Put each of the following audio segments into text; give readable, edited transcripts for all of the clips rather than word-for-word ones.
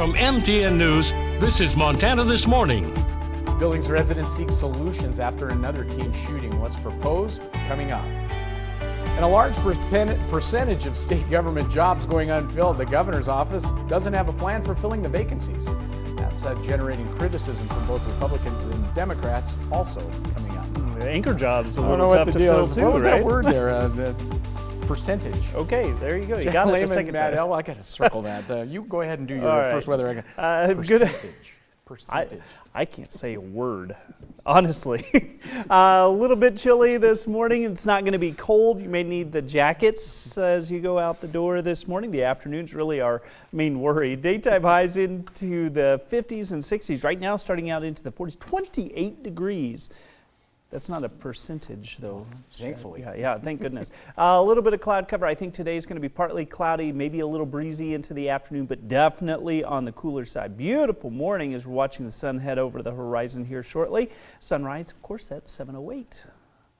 From MTN News, this is Montana This Morning. Billings residents seek solutions after another teen shooting. What's proposed? Coming up. And a large percentage of state government jobs going unfilled. The governor's office doesn't have a plan for filling the vacancies. That's generating criticism from both Republicans and Democrats. Also coming up. The anchor jobs a I don't know little what tough the to deal fill is. too, What was right? that word there? The percentage. Okay, there you go. You Jen got it the Lehman, second Matt time. L. I got to circle that. You go ahead and do your All right. first weather. Good. Percentage. I can't say a word, honestly. A little bit chilly this morning. It's not going to be cold. You may need the jackets as you go out the door this morning. The afternoons really are main worry. Daytime highs into the 50s and 60s. Right now starting out into the 40s. 28 degrees. That's not a percentage, though. Thankfully. Yeah, thank goodness. A little bit of cloud cover. I think today is going to be partly cloudy, maybe a little breezy into the afternoon, but definitely on the cooler side. Beautiful morning as we're watching the sun head over the horizon here shortly. Sunrise, of course, at 7:08.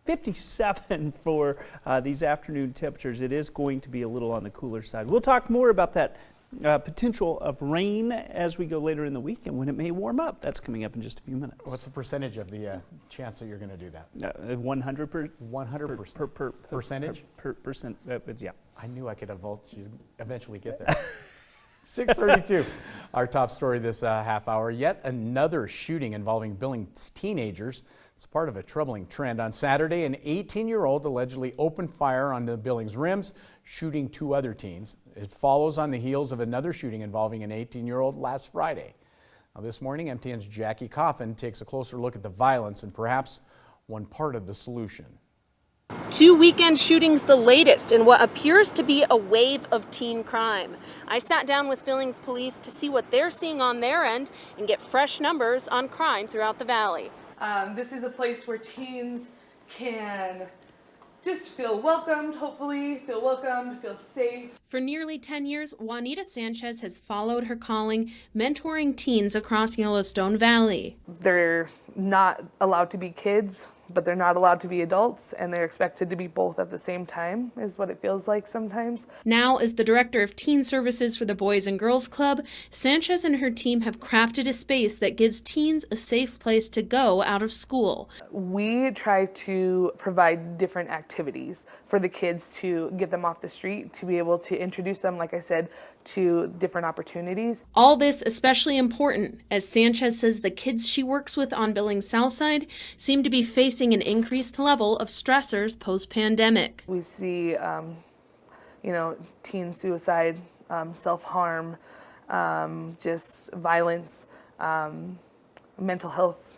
57 for these afternoon temperatures. It is going to be a little on the cooler side. We'll talk more about that potential of rain as we go later in the week and when it may warm up. That's coming up in just a few minutes. What's the percentage of the chance that you're going to do that? 100%. 100% percentage? Percent, yeah. I knew I could eventually get there. 6:32. Our top story this half hour. Yet another shooting involving Billings teenagers. It's part of a troubling trend. On Saturday, an 18-year-old allegedly opened fire on the Billings rims, shooting two other teens. It follows on the heels of another shooting involving an 18-year-old last Friday. Now, this morning, MTN's Jackie Coffin takes a closer look at the violence and perhaps one part of the solution. 2 weekend shootings, the latest in what appears to be a wave of teen crime. I sat down with Billings police to see what they're seeing on their end and get fresh numbers on crime throughout the valley. This is a place where teens can just feel welcomed, hopefully, feel safe. For nearly 10 years, Juanita Sanchez has followed her calling, mentoring teens across Yellowstone Valley. They're not allowed to be kids, but they're not allowed to be adults, and they're expected to be both at the same time, is what it feels like sometimes. Now, as the director of teen services for the Boys and Girls Club, Sanchez and her team have crafted a space that gives teens a safe place to go out of school. We try to provide different activities for the kids to get them off the street, to be able to introduce them, like I said, to different opportunities. All this especially important, as Sanchez says the kids she works with on Billings Southside seem to be facing an increased level of stressors post-pandemic. We see, teen suicide, self-harm, just violence, mental health.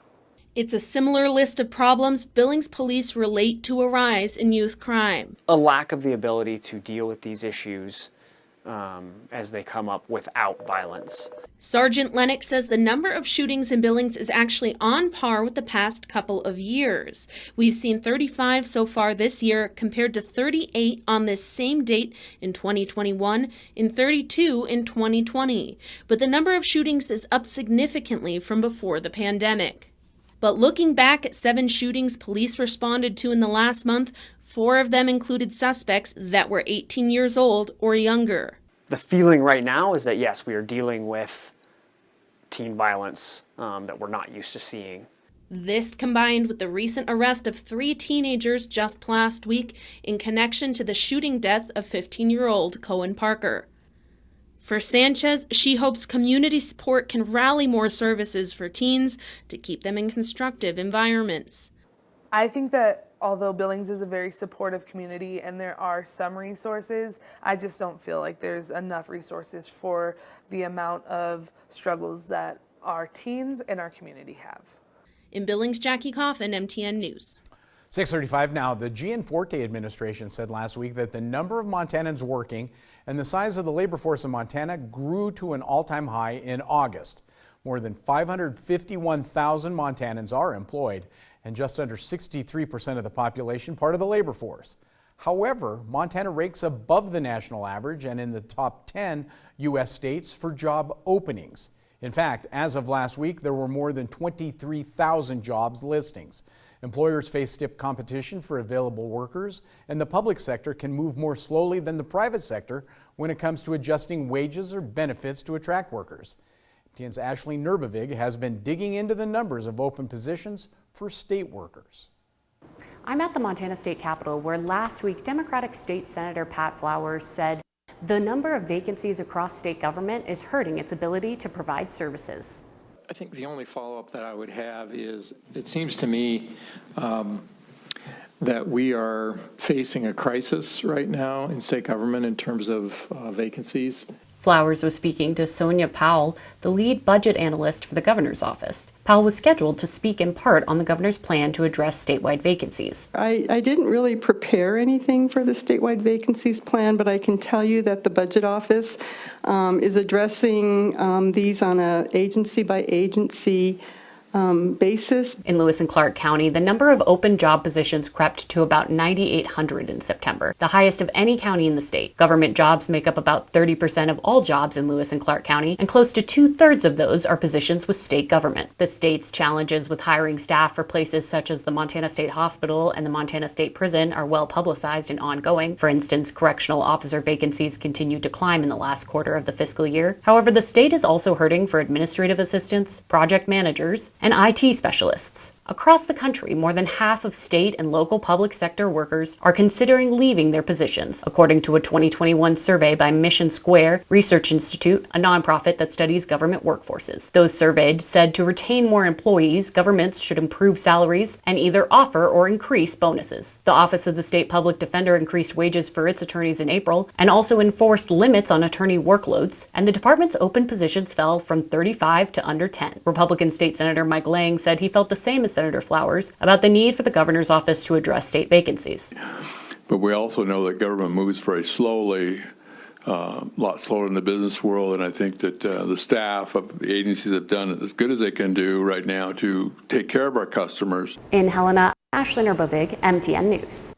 It's a similar list of problems Billings police relate to a rise in youth crime. A lack of the ability to deal with these issues as they come up without violence. Sergeant Lennox says the number of shootings in Billings is actually on par with the past couple of years. We've seen 35 so far this year compared to 38 on this same date in 2021 and 32 in 2020. But the number of shootings is up significantly from before the pandemic. But looking back at 7 shootings police responded to in the last month, 4 of them included suspects that were 18 years old or younger. The feeling right now is that, yes, we are dealing with teen violence that we're not used to seeing. This combined with the recent arrest of 3 teenagers just last week in connection to the shooting death of 15-year-old Cohen Parker. For Sanchez, she hopes community support can rally more services for teens to keep them in constructive environments. I think that although Billings is a very supportive community and there are some resources, I just don't feel like there's enough resources for the amount of struggles that our teens and our community have. In Billings, Jackie Coffin, MTN News. 6:35 now. The Gianforte administration said last week that the number of Montanans working and the size of the labor force in Montana grew to an all-time high in August. More than 551,000 Montanans are employed, and just under 63% of the population part of the labor force. However, Montana ranks above the national average and in the top 10 U.S. states for job openings. In fact, as of last week, there were more than 23,000 jobs listings. Employers face stiff competition for available workers, and the public sector can move more slowly than the private sector when it comes to adjusting wages or benefits to attract workers. TN's Ashley Nurbavig has been digging into the numbers of open positions for state workers. I'm at the Montana State Capitol, where last week Democratic State Senator Pat Flowers said the number of vacancies across state government is hurting its ability to provide services. I think the only follow-up that I would have is, it seems to me that we are facing a crisis right now in state government in terms of vacancies. Flowers was speaking to Sonia Powell, the lead budget analyst for the governor's office. Powell was scheduled to speak in part on the governor's plan to address statewide vacancies. I didn't really prepare anything for the statewide vacancies plan, but I can tell you that the budget office is addressing these on an agency by agency basis. In Lewis and Clark County, the number of open job positions crept to about 9,800 in September, the highest of any county in the state. Government jobs make up about 30% of all jobs in Lewis and Clark County, and close to 2/3 of those are positions with state government. The state's challenges with hiring staff for places such as the Montana State Hospital and the Montana State Prison are well publicized and ongoing. For instance, correctional officer vacancies continued to climb in the last quarter of the fiscal year. However, the state is also hurting for administrative assistants, project managers, and IT specialists. Across the country, more than half of state and local public sector workers are considering leaving their positions, according to a 2021 survey by Mission Square Research Institute, a nonprofit that studies government workforces. Those surveyed said to retain more employees, governments should improve salaries and either offer or increase bonuses. The Office of the State Public Defender increased wages for its attorneys in April and also enforced limits on attorney workloads, and the department's open positions fell from 35 to under 10. Republican State Senator Mike Lang said he felt the same as Senator Flowers about the need for the governor's office to address state vacancies. But we also know that government moves very slowly, a lot slower in the business world, and I think that the staff of the agencies have done as good as they can do right now to take care of our customers. In Helena, Ashley Nurbavig, MTN News.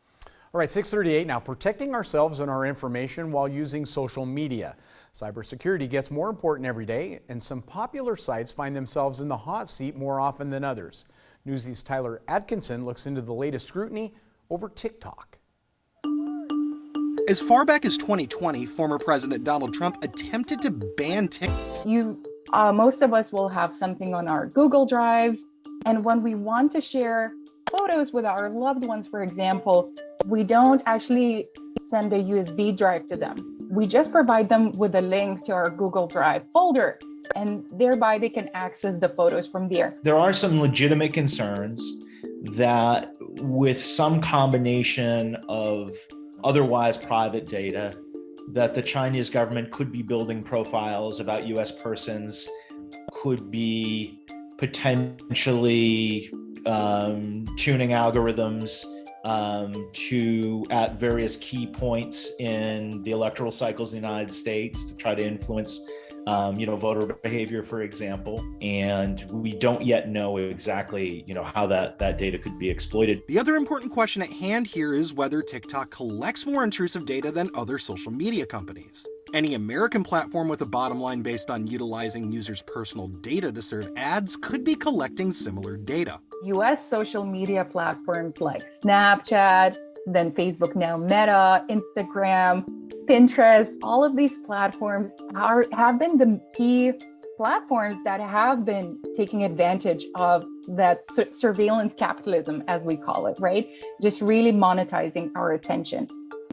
All right, 6:38 now. Protecting ourselves and our information while using social media. Cybersecurity gets more important every day, and some popular sites find themselves in the hot seat more often than others. Newsy's Tyler Atkinson looks into the latest scrutiny over TikTok. As far back as 2020, former President Donald Trump attempted to ban TikTok. Most of us will have something on our Google Drives, and when we want to share photos with our loved ones, for example, we don't actually send a USB drive to them. We just provide them with a link to our Google Drive folder, and thereby they can access the photos from there. There are some legitimate concerns that with some combination of otherwise private data, that the Chinese government could be building profiles about US persons, could be potentially tuning algorithms at various key points in the electoral cycles in the United States to try to influence voter behavior, for example. And we don't yet know exactly, how that data could be exploited. The other important question at hand here is whether TikTok collects more intrusive data than other social media companies. Any American platform with a bottom line based on utilizing users' personal data to serve ads could be collecting similar data. US social media platforms like Snapchat, then Facebook, now Meta, Instagram, Pinterest, all of these platforms have been the key platforms that have been taking advantage of that surveillance capitalism, as we call it, right? Just really monetizing our attention.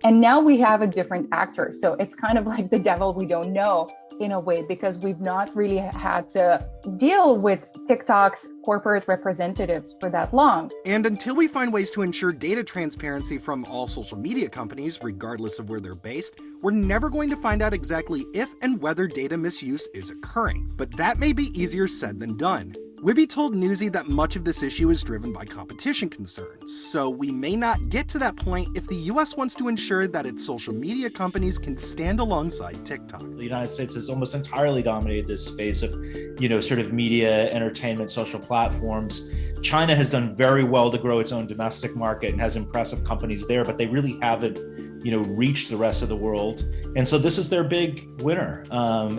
And now we have a different actor. So it's kind of like the devil we don't know in a way, because we've not really had to deal with TikTok's corporate representatives for that long. And until we find ways to ensure data transparency from all social media companies, regardless of where they're based, we're never going to find out exactly if and whether data misuse is occurring. But that may be easier said than done. Wibby told Newsy that much of this issue is driven by competition concerns, so we may not get to that point if the US wants to ensure that its social media companies can stand alongside TikTok. The United States has almost entirely dominated this space of, sort of media, entertainment, social platforms. China has done very well to grow its own domestic market and has impressive companies there, but they really haven't, reached the rest of the world. And so this is their big winner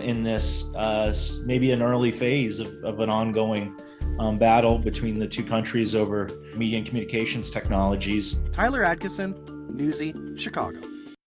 in this, maybe an early phase of an ongoing battle between the two countries over media and communications technologies. Tyler Adkison, Newsy, Chicago.